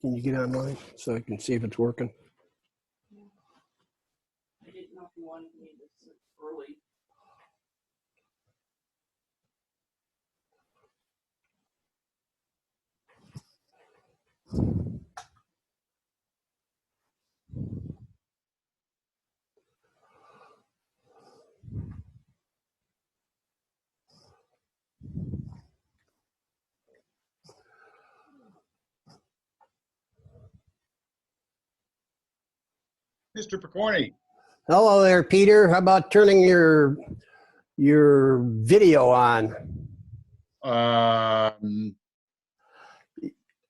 Can you get online so I can see if it's working? I didn't know if you wanted me this early. Mr. Picorni. Hello there, Peter. How about turning your video on?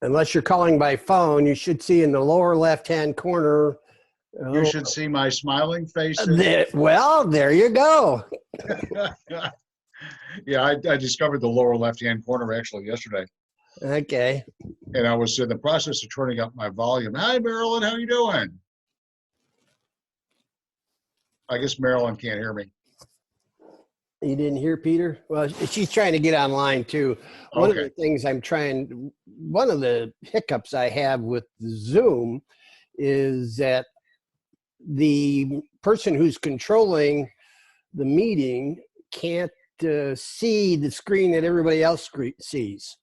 Unless you're calling by phone, you should see in the lower left-hand corner. You should see my smiling face. Well, there you go. Yeah, I discovered the lower left-hand corner actually yesterday. Okay. And I was in the process of turning up my volume. Hi, Marilyn, how you doing? I guess Marilyn can't hear me. You didn't hear Peter? Well, she's trying to get online too. One of the things one of the hiccups I have with Zoom is that the person who's controlling the meeting can't see the screen that everybody else sees.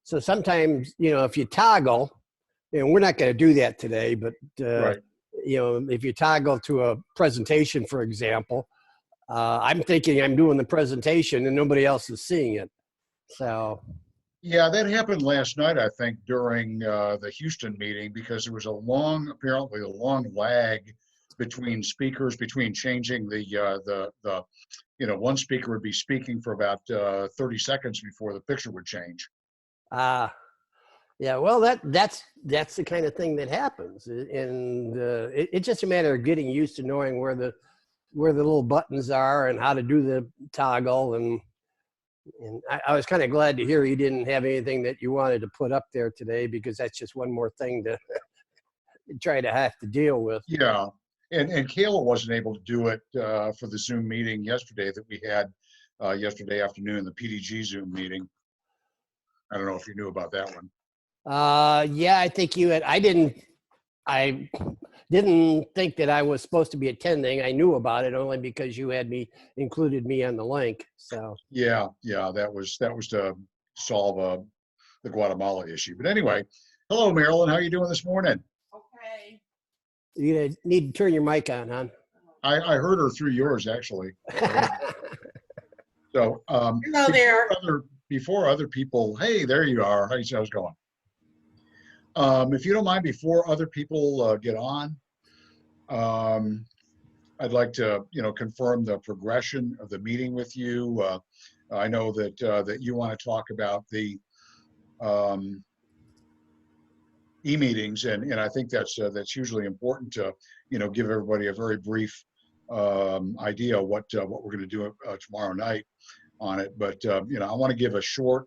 So sometimes, if you toggle, and we're not going to do that today, but Right. If you toggle to a presentation, for example, I'm thinking I'm doing the presentation and nobody else is seeing it. So. Yeah, that happened last night, I think, during the Houston meeting, because there was apparently a long lag between speakers, between changing one speaker would be speaking for about 30 seconds before the picture would change. Yeah, well, that's the kind of thing that happens, and it's just a matter of getting used to knowing where the little buttons are and how to do the toggle. And I was kind of glad to hear you didn't have anything that you wanted to put up there today, because that's just one more thing to try to have to deal with. Yeah, and Kayla wasn't able to do it for the Zoom meeting yesterday that we had yesterday afternoon, the PDG Zoom meeting. I don't know if you knew about that one. Yeah, I think you had. I didn't think that I was supposed to be attending. I knew about it only because you had included me on the link. So yeah, that was to solve the Guatemala issue. But anyway, hello, Marilyn. How are you doing this morning? Okay. You're gonna need to turn your mic on, hon. I heard her through yours, actually. So Hello there. Before other people, hey, there you are. How's it going? If you don't mind, before other people get on, I'd like to, confirm the progression of the meeting with you. I know that you want to talk about the e-meetings, and I think that's hugely important to, give everybody a very brief idea of what we're going to do tomorrow night on it. But I want to give a short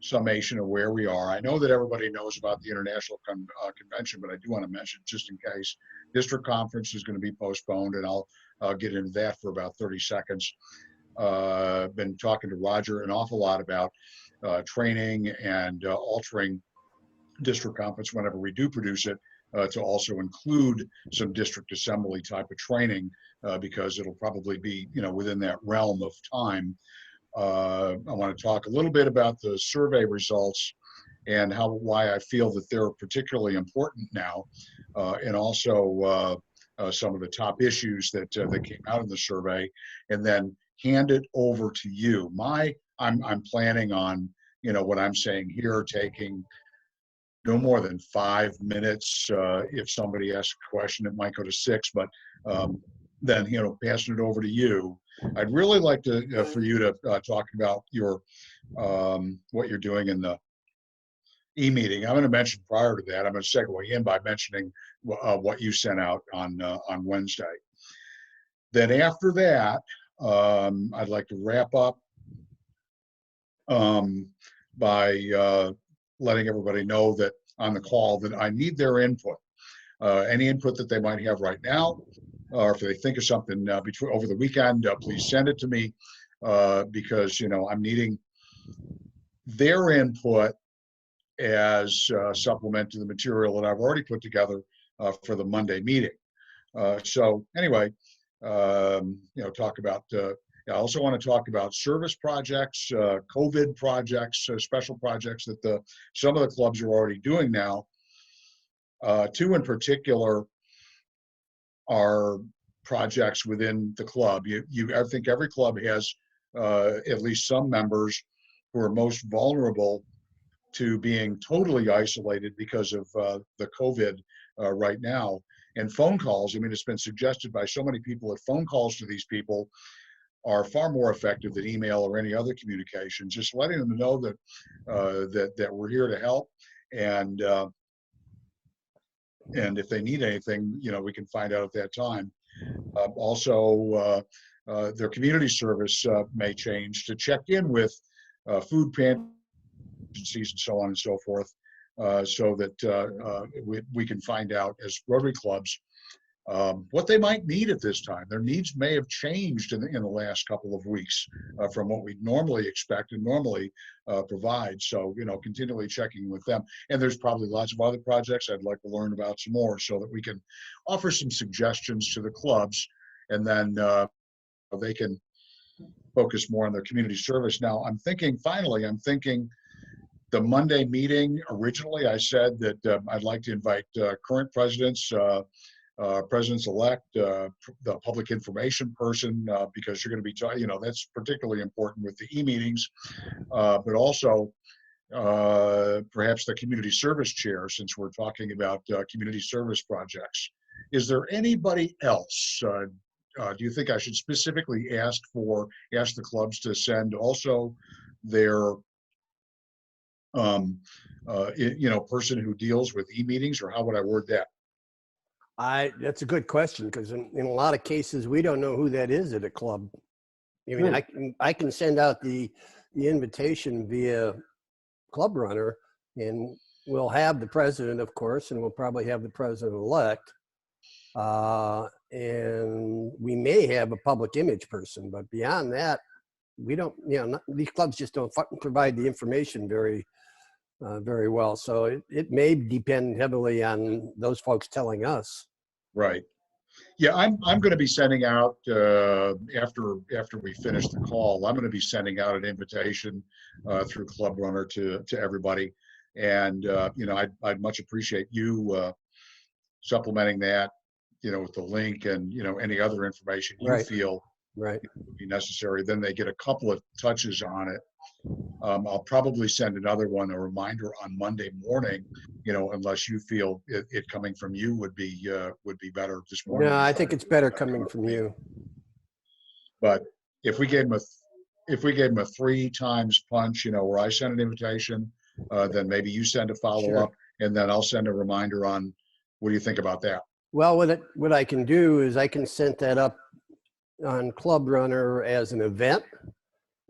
summation of where we are. I know that everybody knows about the International Convention, but I do want to mention, just in case, District Conference is going to be postponed, and I'll get into that for about 30 seconds. Been talking to Roger an awful lot about training and altering District Conference whenever we do produce it to also include some district assembly type of training, because it'll probably be, within that realm of time. I want to talk a little bit about the survey results and why I feel that they're particularly important now, and also some of the top issues that came out of the survey, and then hand it over to you. I'm planning on, what I'm saying here, taking no more than 5 minutes. If somebody asks a question, it might go to 6, but then, passing it over to you. I'd really like to for you to talk about your what you're doing in the e-meeting. I'm going to mention prior to that, I'm going to segue in by mentioning what you sent out on Wednesday. Then after that, I'd like to wrap up by letting everybody know that on the call that I need their input. Any input that they might have right now, or if they think of something over the weekend, please send it to me, because I'm needing their input as supplement to the material that I've already put together for the Monday meeting. So anyway, talk about, I also want to talk about service projects, COVID projects, special projects that some of the clubs are already doing now. Two in particular are projects within the club. I think every club has at least some members who are most vulnerable to being totally isolated because of the COVID right now. And phone calls, I mean, it's been suggested by so many people that phone calls to these people are far more effective than email or any other communication. Just letting them know that that we're here to help, and if they need anything, we can find out at that time. Also, their community service may change to check in with food pantries and so on and so forth, so that we can find out as Rotary clubs what they might need at this time. Their needs may have changed in the last couple of weeks from what we normally expect and normally provide. So, continually checking with them. And there's probably lots of other projects I'd like to learn about some more so that we can offer some suggestions to the clubs, and then they can focus more on their community service. Now, I'm thinking the Monday meeting, originally I said that I'd like to invite current presidents, presidents-elect, the public information person, because you're going to be talking, that's particularly important with the e-meetings, but also perhaps the community service chair, since we're talking about community service projects. Is there anybody else? Do you think I should specifically ask the clubs to send also their person who deals with e-meetings, or how would I word that? That's a good question, because in a lot of cases we don't know who that is at a club. I mean, I can send out the invitation via Club Runner, and we'll have the president, of course, and we'll probably have the president-elect, and we may have a public image person, but beyond that, we don't. These clubs just don't provide the information very well. So it may depend heavily on those folks telling us. Right. Yeah, I'm going to be sending out after we finish the call. I'm going to be sending out an invitation through Club Runner to everybody, and I'd much appreciate you supplementing that, with the link and any other information you feel would be necessary. Then they get a couple of touches on it. I'll probably send another one, a reminder on Monday morning, unless you feel it coming from you would be better this morning. No, I think it's better coming from you. But if we gave them a 3 times punch, where I send an invitation, then maybe you send a follow-up, and then I'll send a reminder on. What do you think about that? Well, what I can do is I can set that up on Club Runner as an event.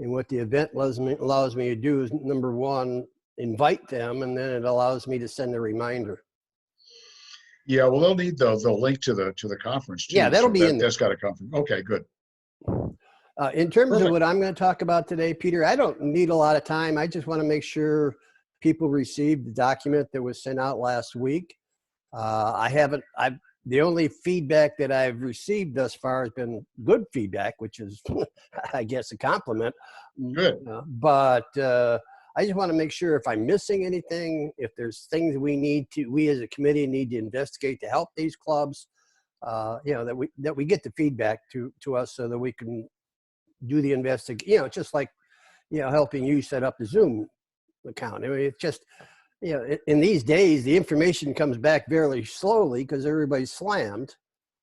And what the event allows me to do is, number one, invite them, and then it allows me to send a reminder. Yeah, well, they'll need the link to the conference too. Yeah, that'll be in there. That's got to come from. Okay, good. In terms of what I'm going to talk about today, Peter, I don't need a lot of time. I just want to make sure people received the document that was sent out last week. The only feedback that I've received thus far has been good feedback, which is, I guess, a compliment. Good. But I just want to make sure if I'm missing anything, if there's things we as a committee need to investigate to help these clubs, that we get the feedback to us so that we can do the investigation. Just like, helping you set up the Zoom account. I mean, it's just, in these days, the information comes back very slowly because everybody's slammed.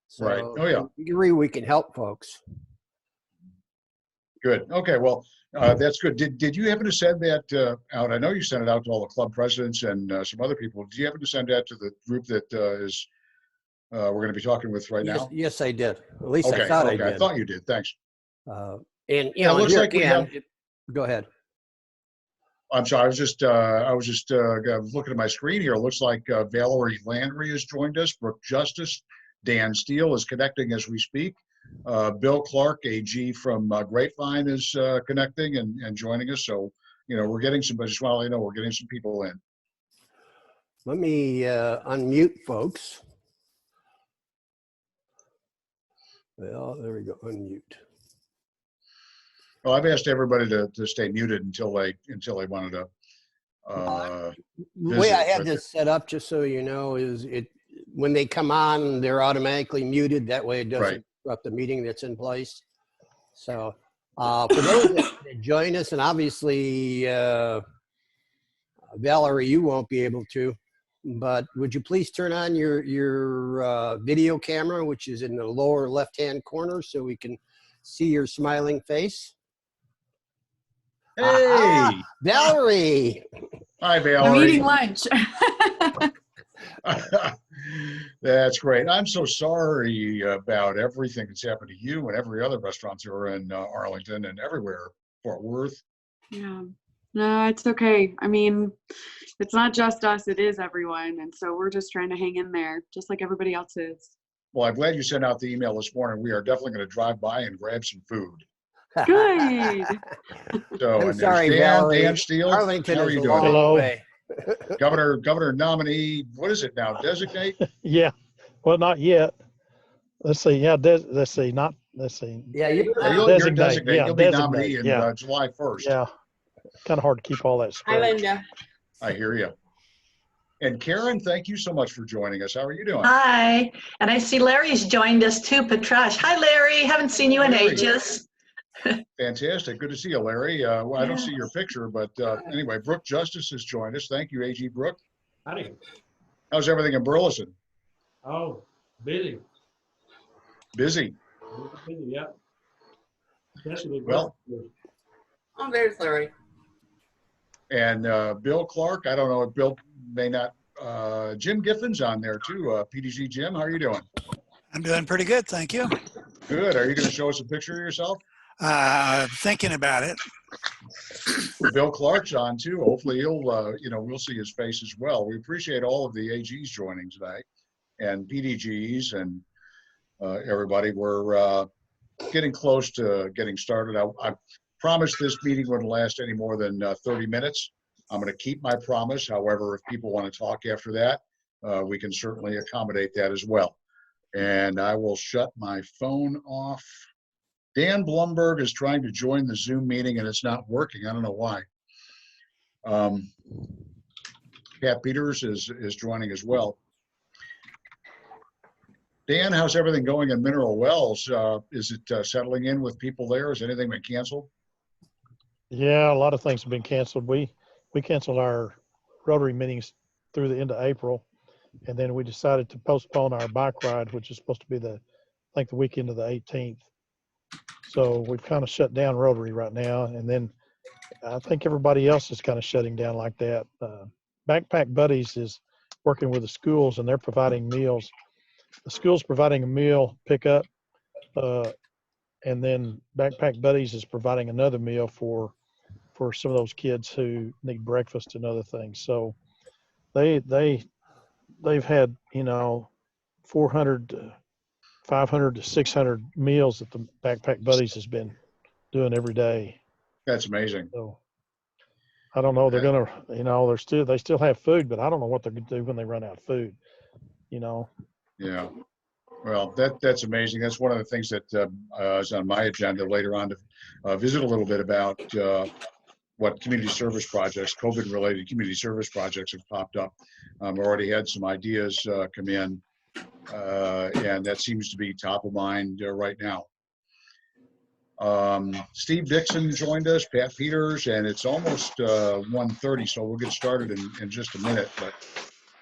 So right. Oh, yeah. We can help folks. Good. Okay. Well, that's good. Did you happen to send that out? I know you sent it out to all the club presidents and some other people. Did you happen to send that to the group that we're going to be talking with right now? Yes, I did. At least I thought I did. I thought you did. Thanks. It looks like we have. Go ahead. I'm sorry. I was just looking at my screen here. It looks like Valerie Landry has joined us. Brooke Justice, Dan Steele is connecting as we speak. Bill Clark, AG from Grapevine, is connecting and joining us. So we're getting some. I just want to let you know we're getting some people in. Let me unmute folks. Well, there we go, unmute. Well, I've asked everybody to stay muted until they wanted to. The way I visit, had but- this set up, just so you know, is when they come on, they're automatically muted. That way it doesn't Right. interrupt the meeting that's in place. So for those that join us, and obviously Valerie, you won't be able to, but would you please turn on your video camera, which is in the lower left-hand corner, so we can see your smiling face? Hey, Aha! Valerie. hi, I'm Valerie. eating lunch. That's great. I'm so sorry about everything that's happened to you and every other restaurateur in Arlington and everywhere, Fort Worth. Yeah. No, it's okay. I mean, it's not just us, it is everyone. And so we're just trying to hang in there, just like everybody else is. Well, I'm glad you sent out the email this morning. We are definitely going to drive by and grab some food. Good. So, I'm and there's sorry, Dan, Valerie. Dan Steele. Arlington How are is you a doing? long Hello. way. Governor nominee, what is it now? Designate? Yeah, well, not yet. Let's see. Yeah, let's see. Not let's see. Yeah, you're You're Designate. designate. Yeah, You'll be designate. nominee in Yeah. July 1st. Yeah, kind of hard to keep all that Hi, straight. Linda. I hear you. And Karen, thank you so much for joining us. How are you doing? Hi, and I see Larry's joined us too, Patrash. Hi, Larry. Haven't seen you in Larry. ages. Fantastic. Good to see you, Larry. Well, I don't see your picture, but anyway, Brooke Justice has joined us. Thank you, AG Brooke. Howdy. How's everything in Burleson? Oh, busy. Busy. Busy, yeah. Especially Well, Oh, there's Larry. And Bill Clark, I don't know if Bill may not, Jim Giffen's on there too. PDG Jim, how are you doing? I'm doing pretty good, thank you. Good. Are you going to show us a picture of yourself? Thinking about it. Bill Clark's on too. Hopefully he'll, we'll see his face as well. We appreciate all of the AGs joining today and PDGs and everybody. We're getting close to getting started. I promised this meeting wouldn't last any more than 30 minutes. I'm going to keep my promise. However, if people want to talk after that, we can certainly accommodate that as well. And I will shut my phone off. Dan Blumberg is trying to join the Zoom meeting and it's not working. I don't know why. Pat Peters is joining as well. Dan, how's everything going in Mineral Wells? Is it settling in with people there? Has anything been canceled? Yeah, a lot of things have been canceled. We canceled our Rotary meetings through the end of April, and then we decided to postpone our bike ride, which is supposed to be the weekend of the 18th. So we've kind of shut down Rotary right now, and then I think everybody else is kind of shutting down like that. Backpack Buddies is working with the schools, and they're providing meals. The school's providing a meal pickup, and then Backpack Buddies is providing another meal for some of those kids who need breakfast and other things. So they've had 400 to 500 to 600 meals that the Backpack Buddies has been doing every day. That's amazing. So I don't know. They're gonna, they still have food, but I don't know what they're gonna do when they run out of food. Yeah. Well, that's amazing. That's one of the things that is on my agenda later on to visit a little bit about what community service projects, COVID-related community service projects have popped up. I've already had some ideas come in, and that seems to be top of mind right now. Steve Dixon joined us, Pat Peters, and it's almost 1:30, so we'll get started in just a minute. But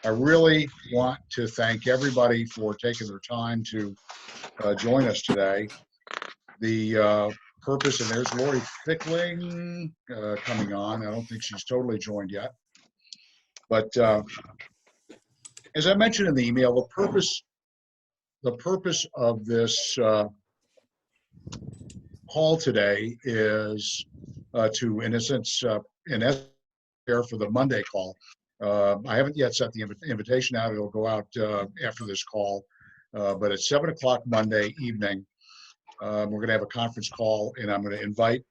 I really want to thank everybody for taking their time to join us today. The purpose, and there's Lori Fickling coming on. I don't think she's totally joined yet. But as I mentioned in the email, the purpose of this call today is to, in a sense, prepare for the Monday call. I haven't yet set the invitation out. It'll go out after this call, but it's 7 o'clock Monday evening. We're going to have a conference call, and I'm going to invite,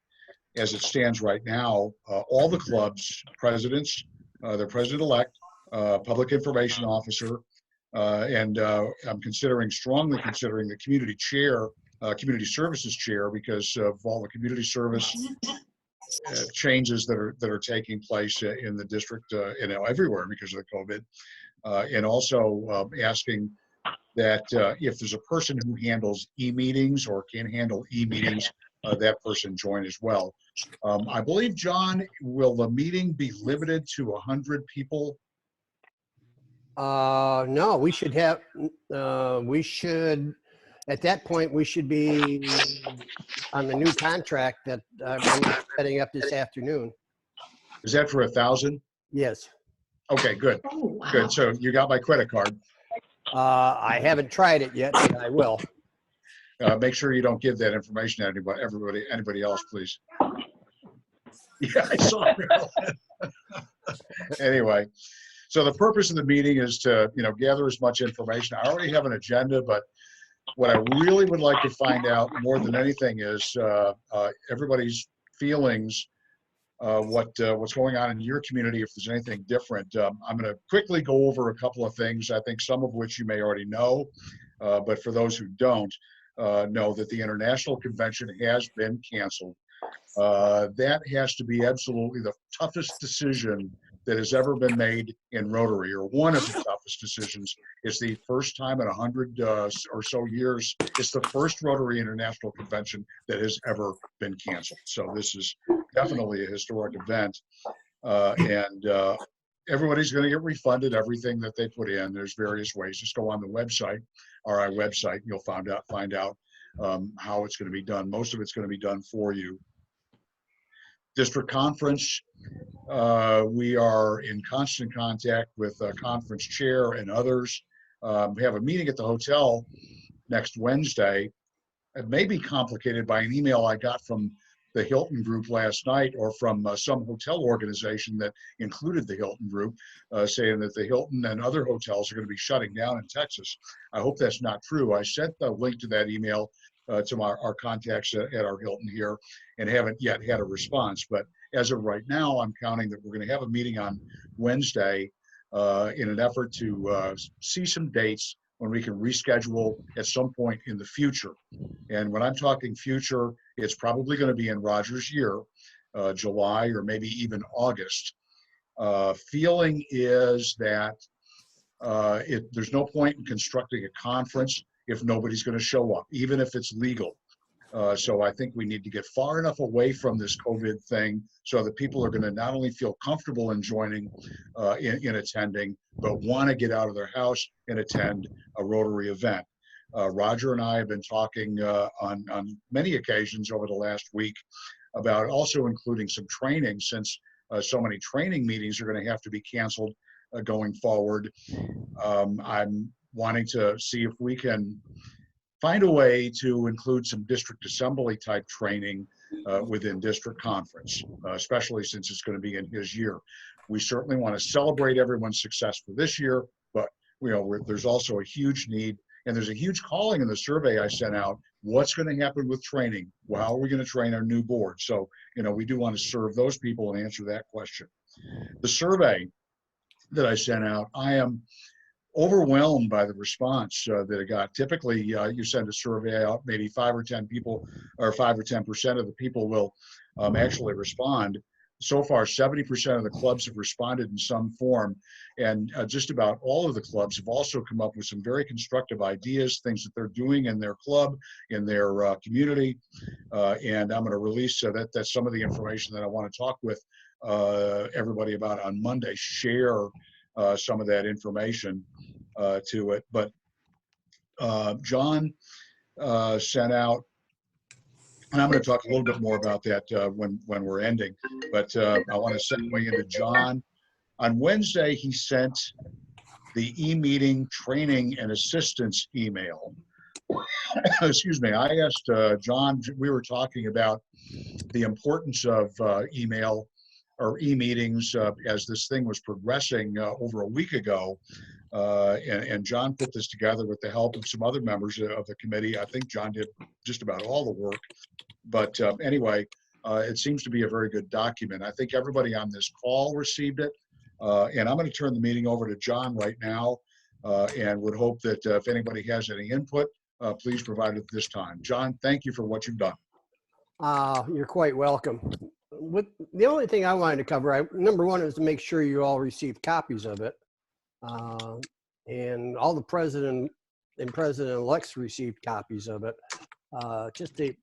as it stands right now, all the clubs, presidents, their president-elect, public information officer, and I'm strongly considering the community chair, community services chair, because of all the community service changes that are taking place in the district, everywhere because of the COVID, and also asking that if there's a person who handles e-meetings or can handle e-meetings, that person join as well. I believe, John, will the meeting be limited to 100 people? No, we should have, at that point, we should be on the new contract that I'm setting up this afternoon. Is that for 1,000? Yes. Okay, good. Oh, wow. Good. So you got my credit card. I haven't tried it yet, but I will. Make sure you don't give that information to anybody else, please. Yeah, I saw it. Anyway, so the purpose of the meeting is to, gather as much information. I already have an agenda, but what I really would like to find out more than anything is everybody's feelings, what's going on in your community, if there's anything different. I'm going to quickly go over a couple of things, I think some of which you may already know, but for those who don't know, that the International Convention has been canceled. That has to be absolutely the toughest decision that has ever been made in Rotary, or one of the toughest decisions. It's the first time in 100 or so years, it's the first Rotary International Convention that has ever been canceled. So this is definitely a historic event. And everybody's going to get refunded everything that they put in. There's various ways. Just go on the website, RI website, and you'll find out how it's going to be done. Most of it's going to be done for you. District conference, we are in constant contact with conference chair and others. We have a meeting at the hotel next Wednesday. It may be complicated by an email I got from the Hilton Group last night, or from some hotel organization that included the Hilton Group, saying that the Hilton and other hotels are going to be shutting down in Texas. I hope that's not true. I sent the link to that email to our contacts at our Hilton here, and haven't yet had a response. But as of right now, I'm counting that we're going to have a meeting on Wednesday in an effort to see some dates when we can reschedule at some point in the future. And when I'm talking future, it's probably going to be in Roger's year, July or maybe even August. Feeling is that there's no point in constructing a conference if nobody's going to show up, even if it's legal. So I think we need to get far enough away from this COVID thing so that people are going to not only feel comfortable in joining, in attending, but want to get out of their house and attend a Rotary event. Roger and I have been talking on many occasions over the last week about also including some training, since so many training meetings are going to have to be canceled going forward. I'm wanting to see if we can find a way to include some district assembly type training within district conference, especially since it's going to be in his year. We certainly want to celebrate everyone's success for this year, but there's also a huge need, and there's a huge calling in the survey I sent out. What's going to happen with training? Well, how are we going to train our new board? So, we do want to serve those people and answer that question. The survey that I sent out, I am overwhelmed by the response that it got. Typically, you send a survey out, maybe 5 or 10 people, or 5 or 10% of the people will actually respond. So far, 70% of the clubs have responded in some form, and just about all of the clubs have also come up with some very constructive ideas, things that they're doing in their club, in their community, and I'm going to release that's some of the information that I want to talk with everybody about on Monday. Share some of that information to it. But John sent out, and I'm going to talk a little bit more about that when we're ending, but I want to segue into John. On Wednesday, he sent the e-meeting training and assistance email. Excuse me. I asked John, we were talking about the importance of email or e-meetings as this thing was progressing over a week ago. And John put this together with the help of some other members of the committee. I think John did just about all the work. But anyway, it seems to be a very good document. I think everybody on this call received it. And I'm going to turn the meeting over to John right now, and would hope that if anybody has any input, please provide it at this time. John, thank you for what you've done. You're quite welcome. The only thing I wanted to cover, number one, is to make sure you all received copies of it. And all the president and president-elects received copies of it, just to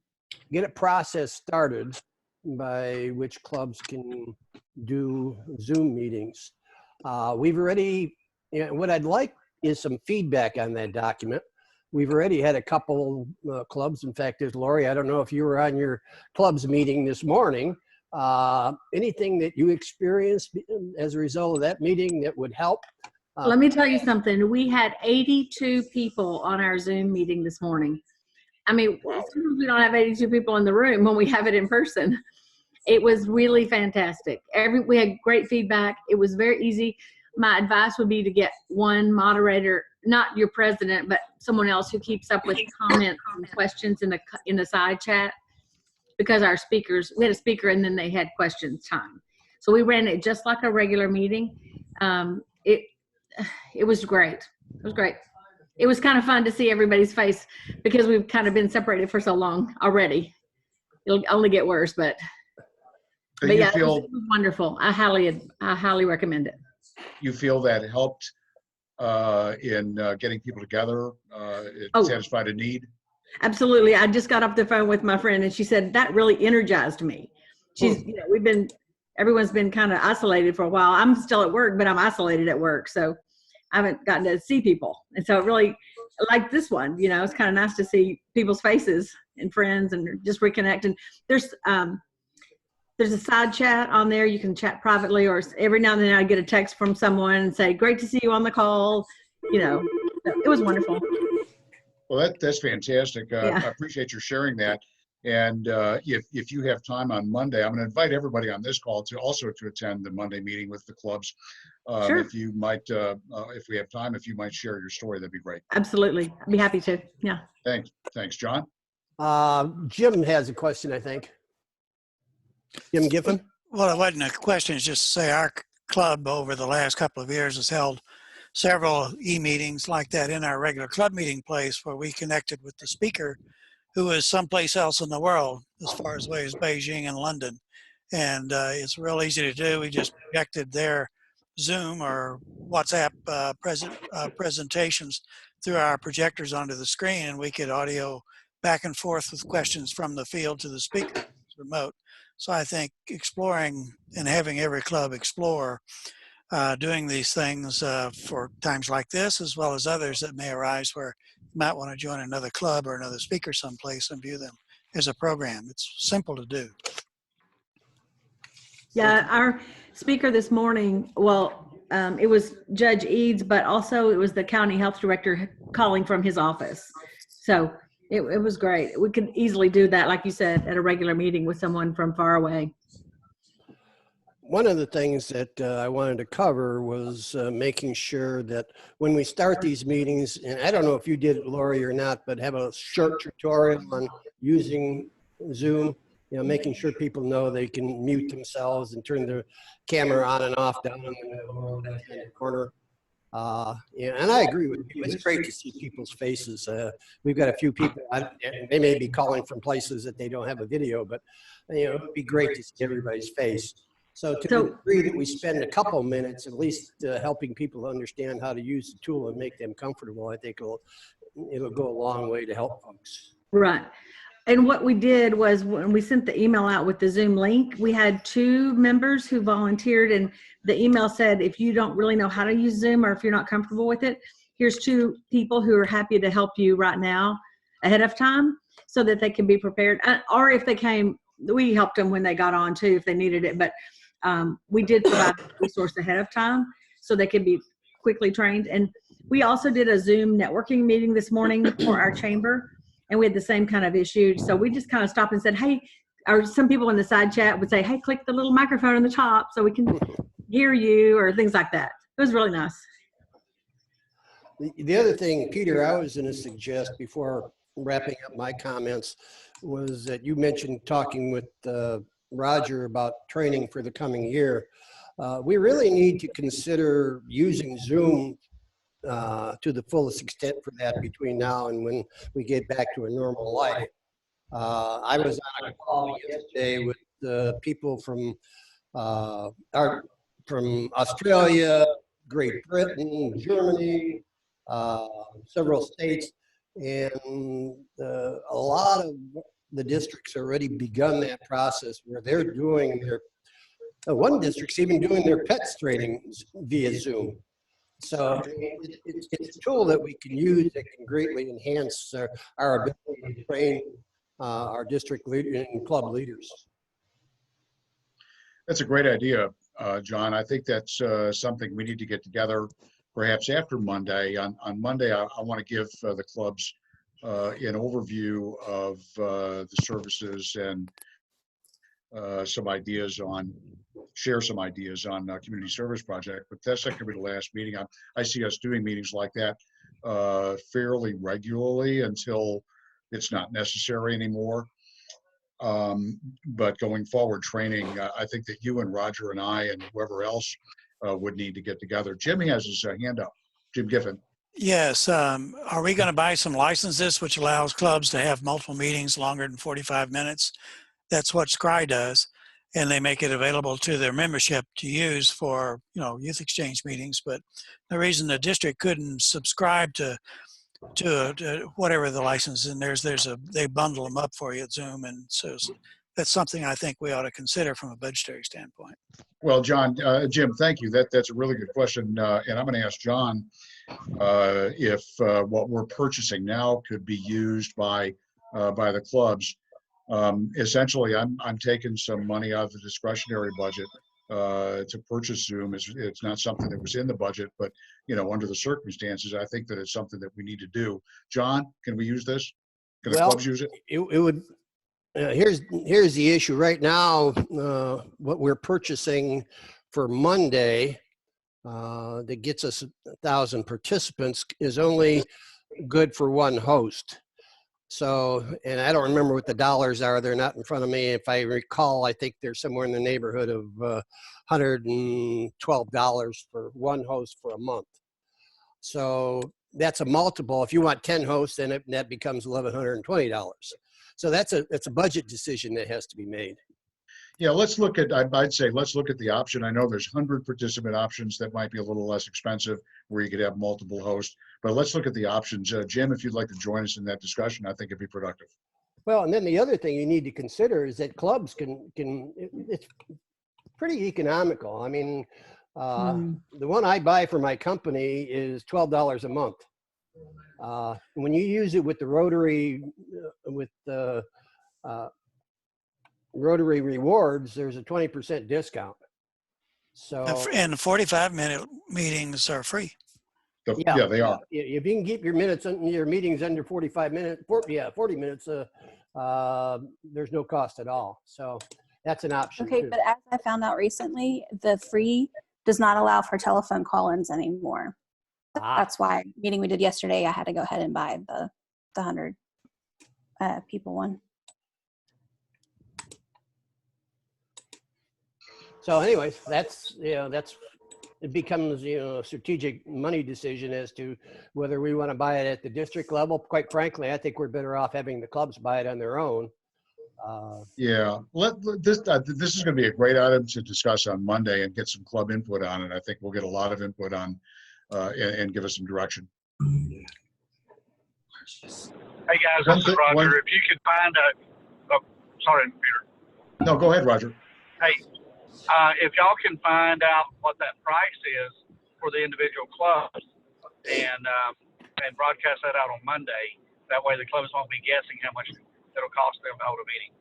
get a process started by which clubs can do Zoom meetings. We've already, what I'd like is some feedback on that document. We've already had a couple clubs. In fact, there's Lori. I don't know if you were on your club's meeting this morning. Anything that you experienced as a result of that meeting that would help? Let me tell you something. We had 82 people on our Zoom meeting this morning. I mean, sometimes we don't have 82 people in the room when we have it in person. It was really fantastic. We had great feedback. It was very easy. My advice would be to get one moderator, not your president, but someone else who keeps up with comments and questions in the side chat, because our speakers, we had a speaker and then they had questions time. So we ran it just like a regular meeting. It was great. It was great. It was kind of fun to see everybody's face because we've kind of been separated for so long already. It'll only get worse, but yeah, it was wonderful. I highly recommend it. You feel that helped in getting people together? It satisfied a need? Absolutely. I just got off the phone with my friend and she said that really energized me. She's, everyone's been kind of isolated for a while. I'm still at work, but I'm isolated at work. So I haven't gotten to see people. And so really, like this one, it's kind of nice to see people's faces and friends and just reconnect. And there's a side chat on there. You can chat privately, or every now and then I get a text from someone and say, great to see you on the call. It was wonderful. Well, that's fantastic. Yeah. I appreciate your sharing that. And if you have time on Monday, I'm going to invite everybody on this call to attend the Monday meeting with the clubs. Sure. If you might, if we have time, if you might share your story, that'd be great. Absolutely. I'd be happy to. Yeah. Thanks, John. Jim has a question, I think. Jim Giffen? Well, it wasn't a question. It's just to say our club over the last couple of years has held several e-meetings like that in our regular club meeting place, where we connected with the speaker who is someplace else in the world, as far away as Beijing and London. And it's real easy to do. We just projected their Zoom or WhatsApp presentations through our projectors onto the screen, and we could audio back and forth with questions from the field to the speaker remote. So I think exploring and having every club explore doing these things for times like this, as well as others that may arise where you might want to join another club or another speaker someplace and view them as a program. It's simple to do. Yeah, our speaker this morning, it was Judge Eads, but also it was the county health director calling from his office. So it was great. We could easily do that, like you said, at a regular meeting with someone from far away. One of the things that I wanted to cover was making sure that when we start these meetings, and I don't know if you did it, Lori, or not, but have a short tutorial on using Zoom, making sure people know they can mute themselves and turn their camera on and off down in the lower left-hand corner. And I agree with you. It's great to see people's faces. We've got a few people, they may be calling from places that they don't have a video, but it would be great to see everybody's face. So to the degree that we spend a couple minutes at least helping people understand how to use the tool and make them comfortable, I think it'll go a long way to help folks. Right. And what we did was when we sent the email out with the Zoom link, we had 2 members who volunteered, and the email said, if you don't really know how to use Zoom or if you're not comfortable with it, here's 2 people who are happy to help you right now ahead of time so that they can be prepared. Or if they came, we helped them when they got on too, if they needed it. But we did provide a resource ahead of time so they could be quickly trained. And we also did a Zoom networking meeting this morning for our chamber, and we had the same kind of issue. So we just kind of stopped and said, hey, or some people in the side chat would say, hey, click the little microphone on the top so we can hear you, or things like that. It was really nice. The other thing, Peter, I was going to suggest before wrapping up my comments was that you mentioned talking with Roger about training for the coming year. we really need to consider using Zoom to the fullest extent for that between now and when we get back to a normal life. I was on a call yesterday with the people from Australia, Great Britain, Germany, several states, and a lot of the districts already begun that process where they're doing their, one district's even doing their pets training via Zoom. So it's a tool that we can use that can greatly enhance our ability to train our district leader and club leaders. That's a great idea, John. I think that's something we need to get together perhaps after Monday. On Monday, I want to give the clubs an overview of the services and some ideas on, share some ideas on community service project, but that's not going to be the last meeting. I see us doing meetings like that fairly regularly until it's not necessary anymore. But going forward, training, I think that you and Roger and I and whoever else would need to get together. Jim has his hand up. Jim Giffen. Yes. Are we going to buy some licenses which allows clubs to have multiple meetings longer than 45 minutes? That's what Scry does. And they make it available to their membership to use for, youth exchange meetings. But the reason the district couldn't subscribe to whatever the license, and they bundle them up for you at Zoom. And so that's something I think we ought to consider from a budgetary standpoint. Well, Jim, thank you. That's a really good question. And I'm going to ask John if what we're purchasing now could be used by the clubs. Essentially, I'm taking some money out of the discretionary budget to purchase Zoom. It's not something that was in the budget, but under the circumstances, I think that it's something that we need to do. John, can we use this? Can the clubs use it? It would. Here's the issue right now. What we're purchasing for Monday that gets us 1,000 participants is only good for one host. So, and I don't remember what the dollars are. They're not in front of me. If I recall, I think they're somewhere in the neighborhood of $112 for one host for a month. So that's a multiple. If you want 10 hosts, then that becomes $1,120. So that's a budget decision that has to be made. Yeah, let's look at, I'd say, let's look at the option. I know there's 100 participant options that might be a little less expensive where you could have multiple hosts, but let's look at the options. Jim, if you'd like to join us in that discussion, I think it'd be productive. Well, and then the other thing you need to consider is that clubs it's pretty economical. I mean, the one I buy for my company is $12 a month. When you use it with the Rotary, Rotary Rewards, there's a 20% discount. So, and 45-minute meetings are free. Yeah, they are. If you can keep your meetings under 45 minutes, 40 minutes, there's no cost at all. So that's an option. Okay, too. but as I found out recently, the free does not allow for telephone call-ins anymore. That's why meeting we did yesterday, I had to go ahead and buy the 100 people one. So anyways, it becomes, a strategic money decision as to whether we want to buy it at the district level. Quite frankly, I think we're better off having the clubs buy it on their own. Yeah, this is going to be a great item to discuss on Monday and get some club input on it. I think we'll get a lot of input on and give us some direction. Hey guys, this is Roger. If you could find sorry, Peter. No, go ahead, Roger. Hey, if y'all can find out what that price is for the individual clubs and broadcast that out on Monday, that way the clubs won't be guessing how much it'll cost them to hold a meeting.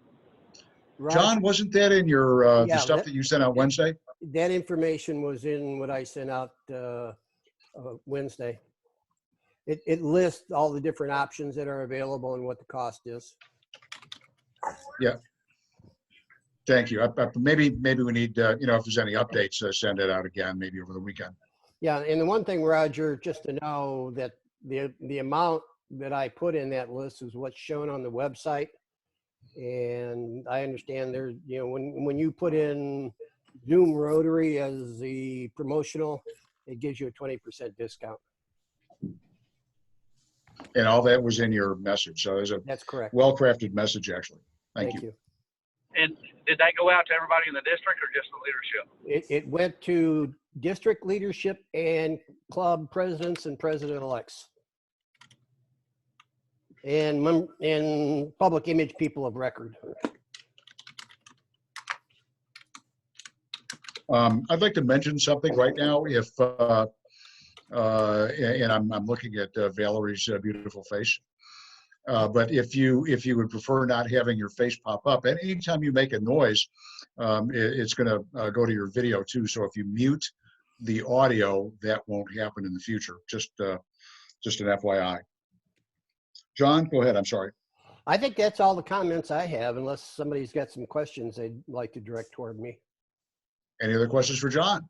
Right. John, wasn't that in your the stuff that you sent out Wednesday? That information was in what I sent out Wednesday. It lists all the different options that are available and what the cost is. Yeah. Thank you. Maybe we need, if there's any updates, send it out again, maybe over the weekend. Yeah, and the one thing, Roger, just to know that the amount that I put in that list is what's shown on the website. And I understand there's, when you put in Zoom Rotary as the promotional, it gives you a 20% discount. And all that was in your message. So it's a That's correct. well-crafted message, actually. Thank you. And did that go out to everybody in the district or just the leadership? It went to district leadership and club presidents and president-elects. And public image people of record. I'd like to mention something right now. If and I'm looking at Valerie's beautiful face. But if you would prefer not having your face pop up, and anytime you make a noise, it's going to go to your video too. So if you mute the audio, that won't happen in the future. Just an FYI. John, go ahead. I'm sorry. I think that's all the comments I have, unless somebody's got some questions they'd like to direct toward me. Any other questions for John?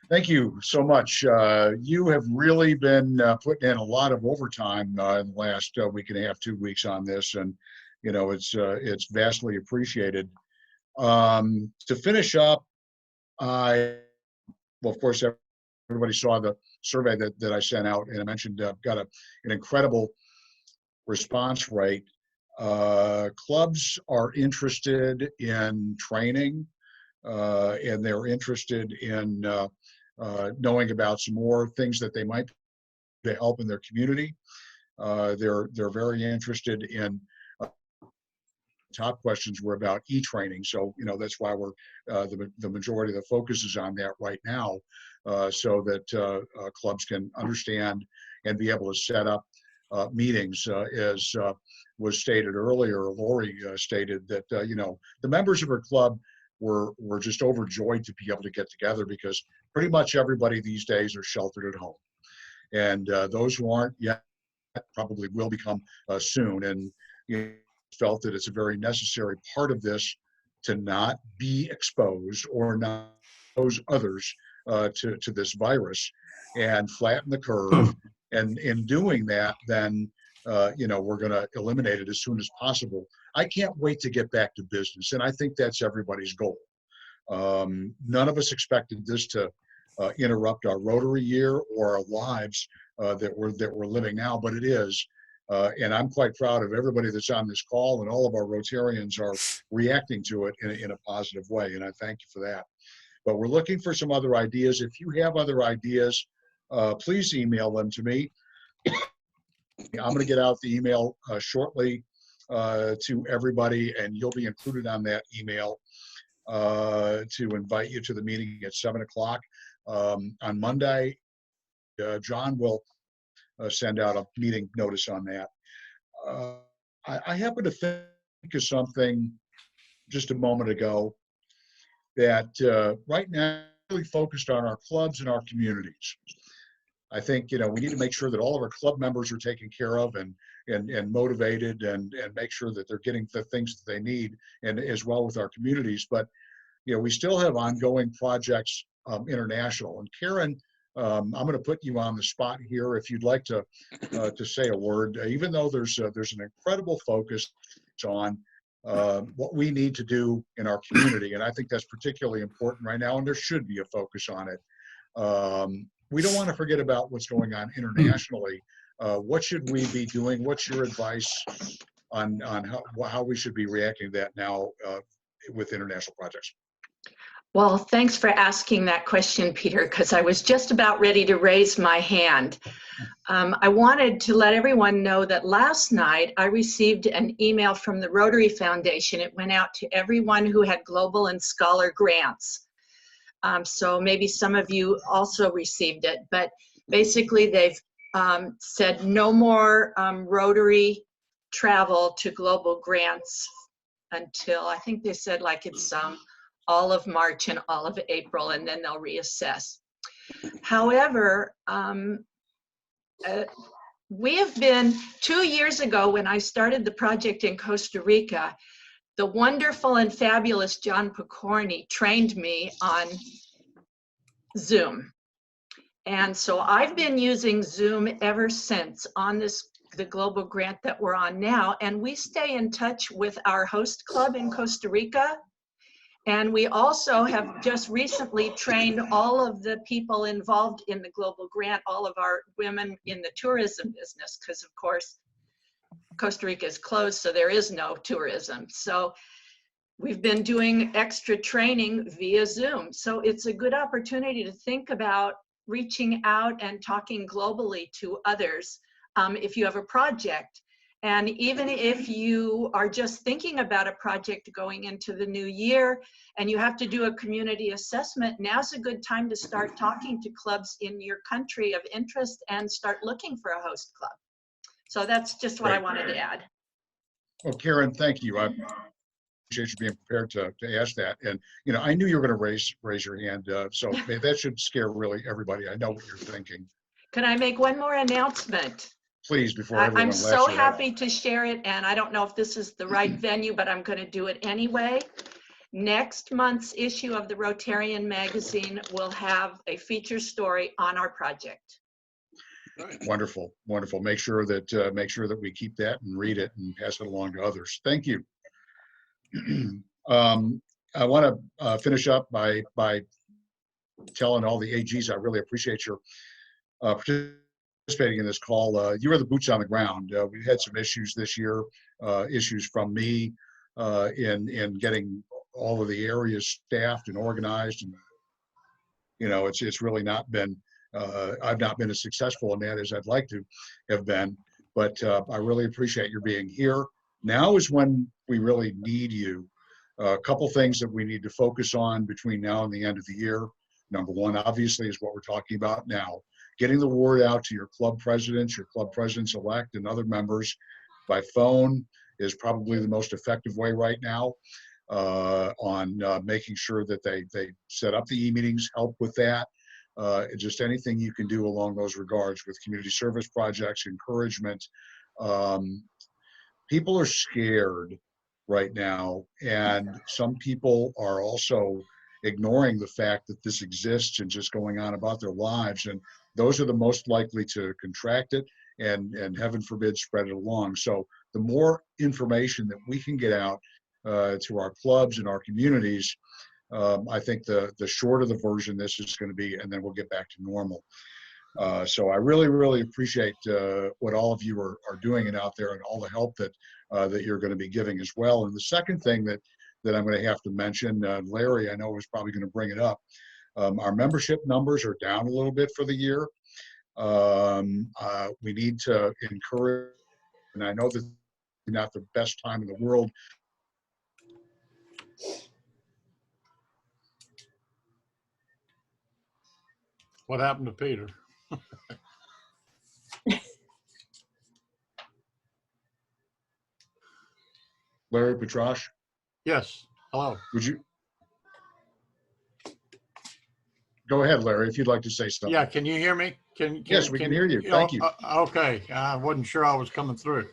Thank you so much. You have really been putting in a lot of overtime in the last week and a half, 2 weeks on this, and you know it's vastly appreciated. To finish up, well, of course, everybody saw the survey that I sent out, and I mentioned got an incredible response rate. Clubs are interested in training, and they're interested in knowing about some more things that they might to help in their community. They're very interested in top questions were about e-training. So, you know, that's why we're the majority of the focus is on that right now, so that clubs can understand and be able to set up meetings. As was stated earlier, Lori stated that, you know, the members of her club were just overjoyed to be able to get together because pretty much everybody these days are sheltered at home. And those who aren't yet probably will become soon. And you know, felt that it's a very necessary part of this to not be exposed or not expose others to this virus and flatten the curve. And in doing that, then, you know, we're going to eliminate it as soon as possible. I can't wait to get back to business. And I think that's everybody's goal. None of us expected this to interrupt our Rotary year or our lives that we're living now, but it is. And I'm quite proud of everybody that's on this call, and all of our Rotarians are reacting to it in a positive way, and I thank you for that. But we're looking for some other ideas. If you have other ideas, please email them to me. I'm going to get out the email shortly to everybody, and you'll be included on that email to invite you to the meeting at 7 o'clock on Monday. John will send out a meeting notice on that. I happen to think of something just a moment ago that right now really focused on our clubs and our communities. I think, you know, we need to make sure that all of our club members are taken care of and motivated and make sure that they're getting the things that they need, and as well with our communities. But, you know, we still have ongoing projects international. And Karen, I'm going to put you on the spot here if you'd like to say a word, even though there's an incredible focus on what we need to do in our community. And I think that's particularly important right now, and there should be a focus on it. We don't want to forget about what's going on internationally. What should we be doing? What's your advice on how we should be reacting to that now with international projects? Well, thanks for asking that question, Peter, because I was just about ready to raise my hand. I wanted to let everyone know that last night I received an email from the Rotary Foundation. It went out to everyone who had Global and Scholar grants. So maybe some of you also received it, but basically they've said no more Rotary travel to global grants until, I think they said like it's all of March and all of April, and then they'll reassess. However, we have been, 2 years ago when I started the project in Costa Rica, the wonderful and fabulous John Picorni trained me on Zoom. And so I've been using Zoom ever since on the global grant that we're on now. And we stay in touch with our host club in Costa Rica. And we also have just recently trained all of the people involved in the global grant, all of our women in the tourism business, because of course, Costa Rica is closed, so there is no tourism. So we've been doing extra training via Zoom. So it's a good opportunity to think about reaching out and talking globally to others if you have a project. And even if you are just thinking about a project going into the new year and you have to do a community assessment, now's a good time to start talking to clubs in your country of interest and start looking for a host club. So that's just what I wanted to add. Well, Karen, thank you. I appreciate you being prepared to ask that. And, you know, I knew you were going to raise your hand. So that should scare really everybody. I know what you're thinking. Can I make one more announcement? Please, before everyone I'm laughs so you out. happy to share it, and I don't know if this is the right venue, but I'm going to do it anyway. Next month's issue of the Rotarian magazine will have a feature story on our project. Wonderful, wonderful. Make sure that we keep that and read it and pass it along to others. Thank you. I want to finish up by telling all the AGs I really appreciate your participating in this call. You are the boots on the ground. We've had some issues this year, issues from me in getting all of the areas staffed and organized, and you know, it's really not been. I've not been as successful in that as I'd like to have been, but I really appreciate your being here. Now is when we really need you. A couple things that we need to focus on between now and the end of the year. Number one, obviously, is what we're talking about now. Getting the word out to your club presidents-elect, and other members by phone is probably the most effective way right now on making sure that they set up the e-meetings, help with that. Just anything you can do along those regards with community service projects, encouragement. People are scared right now, and some people are also ignoring the fact that this exists and just going on about their lives, and those are the most likely to contract it and heaven forbid spread it along. So the more information that we can get out to our clubs and our communities, I think the shorter the version this is going to be, and then we'll get back to normal. So I really, really appreciate what all of you are doing and out there, and all the help that that you're going to be giving as well. And the second thing that I'm going to have to mention, Larry, I know was probably going to bring it up. Our membership numbers are down a little bit for the year. We need to encourage, and I know that it's not the best time in the world. What happened to Peter? Larry Petrosh? Yes. Hello. Would you? Go ahead, Larry, if you'd like to say something. Yeah, can you hear me? Yes, we can hear you. Thank you. Okay, I wasn't sure I was coming through.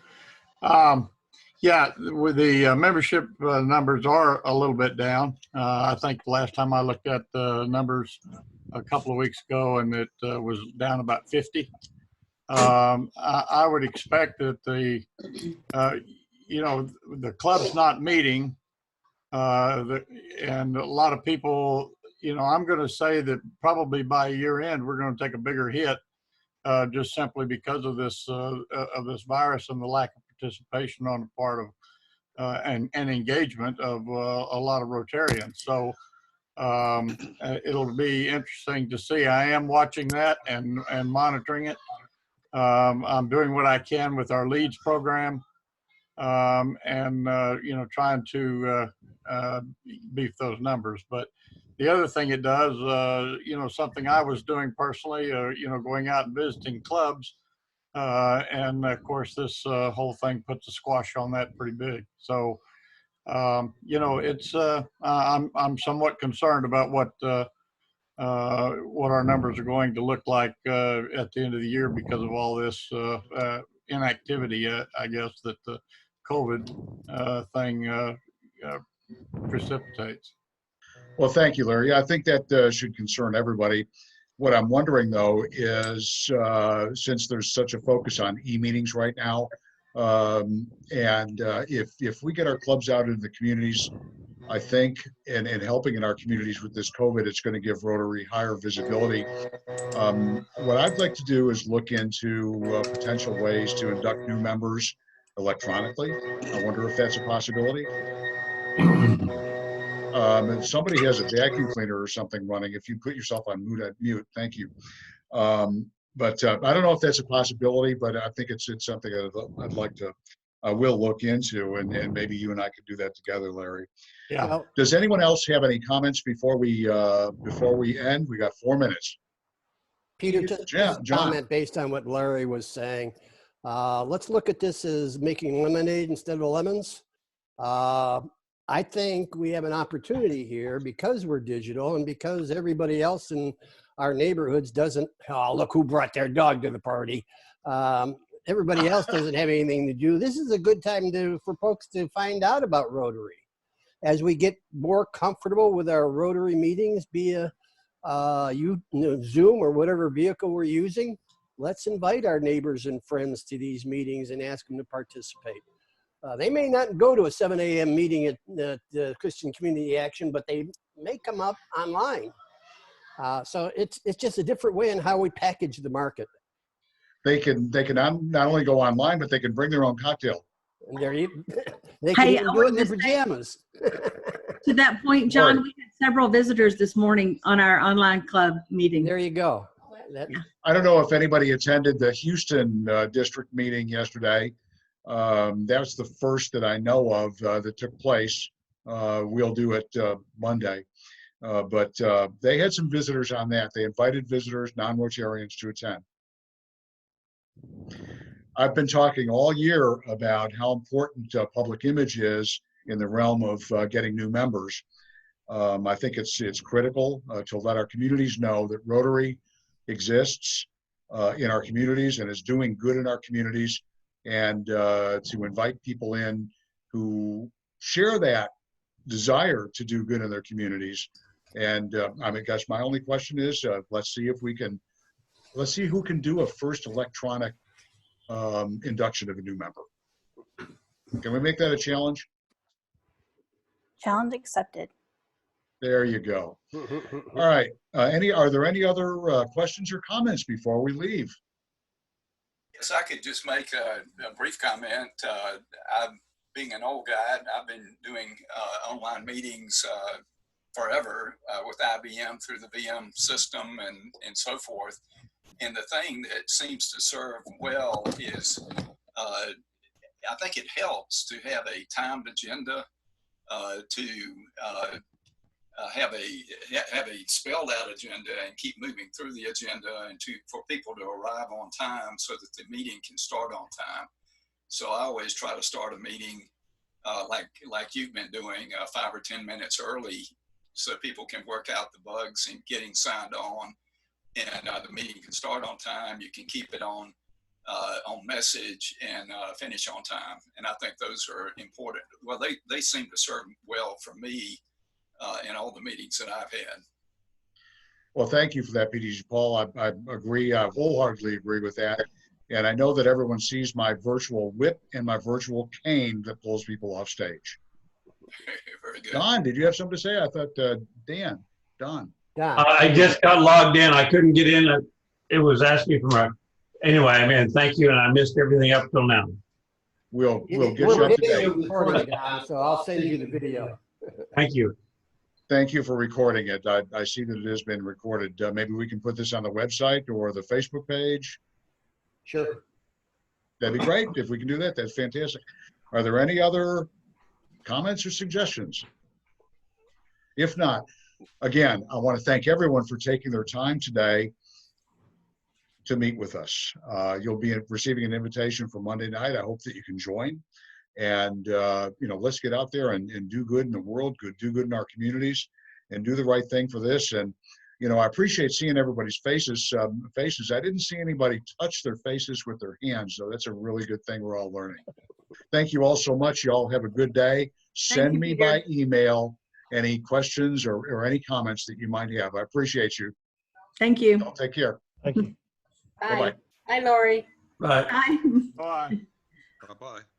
Yeah, with the membership numbers are a little bit down. I think the last time I looked at the numbers a couple of weeks ago, and it was down about 50. I would expect that the club's not meeting, and a lot of people, I'm going to say that probably by year end we're going to take a bigger hit, just simply because of this virus and the lack of participation on the part of and engagement of a lot of Rotarians. So it'll be interesting to see. I am watching that and monitoring it. I'm doing what I can with our leads program, and trying to beef those numbers. But the other thing it does, something I was doing personally, going out and visiting clubs, and of course this whole thing puts a squash on that pretty big. So it's I'm somewhat concerned about what our numbers are going to look like at the end of the year because of all this inactivity, I guess, that the COVID thing precipitates. Well, thank you, Larry. I think that should concern everybody. What I'm wondering, though, is since there's such a focus on e-meetings right now, If we get our clubs out into the communities, I think, and helping in our communities with this COVID, it's going to give Rotary higher visibility. What I'd like to do is look into potential ways to induct new members electronically. I wonder if that's a possibility. If somebody has a vacuum cleaner or something running, if you put yourself on mute, thank you. I don't know if that's a possibility, but I think it's something I'd like to, will look into, and maybe you and I could do that together, Larry. Yeah. Well, Does anyone else have any comments before we end? We got 4 minutes. Peter, just Yeah, a John. comment based on what Larry was saying. Let's look at this as making lemonade instead of lemons. I think we have an opportunity here because we're digital and because everybody else in our neighborhoods doesn't, oh, look who brought their dog to the party. Everybody else doesn't have anything to do. This is a good time for folks to find out about Rotary. As we get more comfortable with our Rotary meetings via Zoom or whatever vehicle we're using, let's invite our neighbors and friends to these meetings and ask them to participate. They may not go to a 7 a.m. meeting at Christian Community Action, but they may come up online. So it's just a different way in how we package the market. They can not only go online, but they can bring their own cocktail. And they can even do it in their pajamas. To that point, John, we had several visitors this morning on our online club meeting. There you go. I don't know if anybody attended the Houston district meeting yesterday. That's the first that I know of that took place. We'll do it Monday. But they had some visitors on that. They invited visitors, non-Rotarians, to attend. I've been talking all year about how important public image is in the realm of getting new members. I think it's critical to let our communities know that Rotary exists in our communities and is doing good in our communities, and to invite people in who share that desire to do good in their communities. And I guess my only question is, let's see who can do a first electronic induction of a new member. Can we make that a challenge? Challenge accepted. There you go. All right. Are there any other questions or comments before we leave? Yes, I could just make a brief comment. Being an old guy, I've been doing online meetings forever with IBM through the VM system and so forth. And the thing that seems to serve well is I think it helps to have a timed agenda, to have a spelled out agenda and keep moving through the agenda, and for people to arrive on time so that the meeting can start on time. So I always try to start a meeting like you've been doing 5 or 10 minutes early so people can work out the bugs and getting signed on, and the meeting can start on time. You can keep it on message and finish on time. And I think those are important. Well, they seem to serve well for me in all the meetings that I've had. Well, thank you for that, PDG Paul. I agree. I wholeheartedly agree with that. And I know that everyone sees my virtual whip and my virtual cane that pulls people off stage. Very good. Don, did you have something to say? I thought Don. I just got logged in. I couldn't get in. It was asking for my. Anyway, man, thank you, and I missed everything up till now. We'll get you up to date. Recording, Don, so I'll send you the video. Thank you. Thank you for recording it. I see that it has been recorded. Maybe we can put this on the website or the Facebook page. Sure. That'd be great. If we can do that, that's fantastic. Are there any other comments or suggestions? If not, again, I want to thank everyone for taking their time today to meet with us. You'll be receiving an invitation for Monday night. I hope that you can join. And, let's get out there and do good in the world, do good in our communities, and do the right thing for this. And, I appreciate seeing everybody's faces. I didn't see anybody touch their faces with their hands, so that's a really good thing we're all learning. Thank you all so much. You all have a good day. Send me by email any questions or any comments that you might have. I appreciate you. Thank you. Y'all take care. Thank you. Bye. Bye-bye. Bye, Lori. Bye. Bye. Bye. Bye-bye.